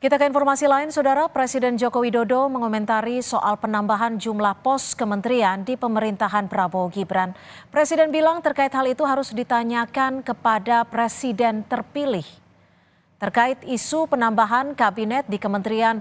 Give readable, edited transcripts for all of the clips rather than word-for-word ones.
Kita ke informasi lain, Saudara. Presiden Joko Widodo mengomentari soal penambahan jumlah pos kementerian di pemerintahan Prabowo Gibran. Presiden bilang terkait hal itu harus ditanyakan kepada presiden terpilih. Terkait isu penambahan kabinet di kementerian,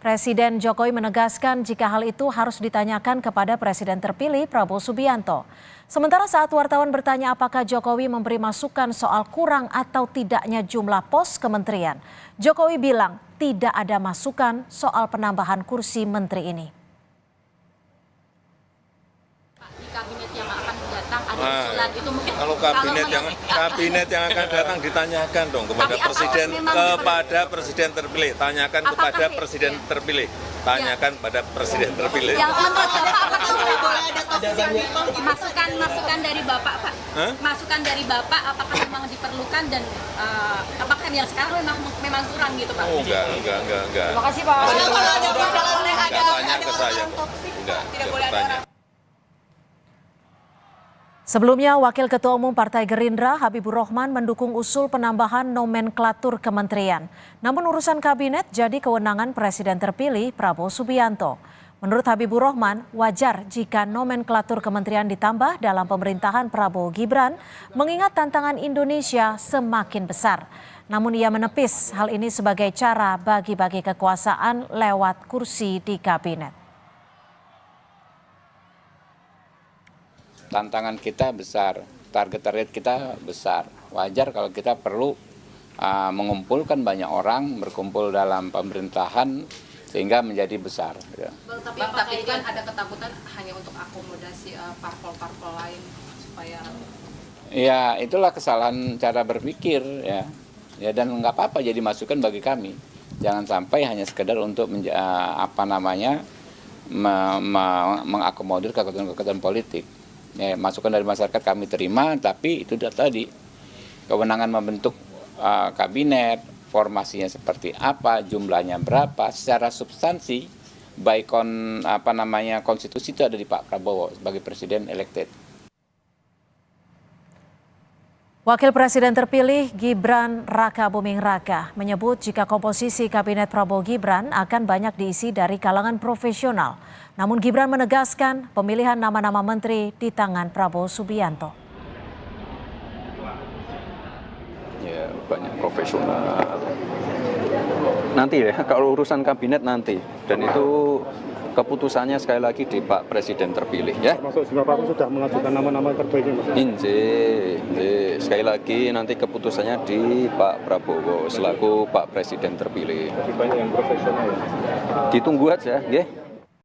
Presiden Jokowi menegaskan jika hal itu harus ditanyakan kepada presiden terpilih Prabowo Subianto. Sementara saat wartawan bertanya apakah Jokowi memberi masukan soal kurang atau tidaknya jumlah pos kementerian, Jokowi bilang tidak ada masukan soal penambahan kursi menteri ini. Di kabinet yang akan datang ada usulan itu mungkin kalau kabinet yang akan datang ditanyakan dong kepada presiden terpilih, tanyakan kepada presiden terpilih, tanyakan pada presiden terpilih. Yang menurut Bapak apakah ada masukan dari Bapak, Pak? Masukan dari Bapak apakah memang diperlukan dan apakah yang sekarang memang kurang gitu, Pak? Oh, enggak. Terima kasih, Pak. Enggak tanya ke saya. Tidak boleh bertanya. Sebelumnya, Wakil Ketua Umum Partai Gerindra Habibur Rahman mendukung usul penambahan nomenklatur kementerian. Namun urusan kabinet jadi kewenangan Presiden terpilih Prabowo Subianto. Menurut Habibur Rahman, wajar jika nomenklatur kementerian ditambah dalam pemerintahan Prabowo Gibran, mengingat tantangan Indonesia semakin besar. Namun ia menepis hal ini sebagai cara bagi-bagi kekuasaan lewat kursi di kabinet. Tantangan kita besar, target kita besar. Wajar kalau kita perlu mengumpulkan banyak orang, berkumpul dalam pemerintahan sehingga menjadi besar. Ya. Tapi kan ada ketakutan hanya untuk akomodasi parpol-parpol lain supaya. Ya, itulah kesalahan cara berpikir ya. Ya, dan nggak apa-apa jadi masukan bagi kami. Jangan sampai hanya sekedar untuk mengakomodir kekuatan politik. Ya, masukan dari masyarakat kami terima, tapi itu tadi kewenangan membentuk kabinet, formasinya seperti apa, jumlahnya berapa, secara substansi baik konstitusi itu ada di Pak Prabowo sebagai presiden elected. Wakil Presiden terpilih Gibran Rakabuming Raka menyebut jika komposisi kabinet Prabowo Gibran akan banyak diisi dari kalangan profesional. Namun Gibran menegaskan pemilihan nama-nama menteri di tangan Prabowo Subianto. Ya, banyak profesional. Nanti ya, kalau urusan kabinet nanti. Dan itu keputusannya sekali lagi di Pak Presiden terpilih ya. Masuk Bapak sudah mengajukan nama-nama terbaiknya, Mas? Sekali lagi nanti keputusannya di Pak Prabowo selaku Pak Presiden terpilih. Lebih banyak yang profesional ya? Ditunggu aja, ya.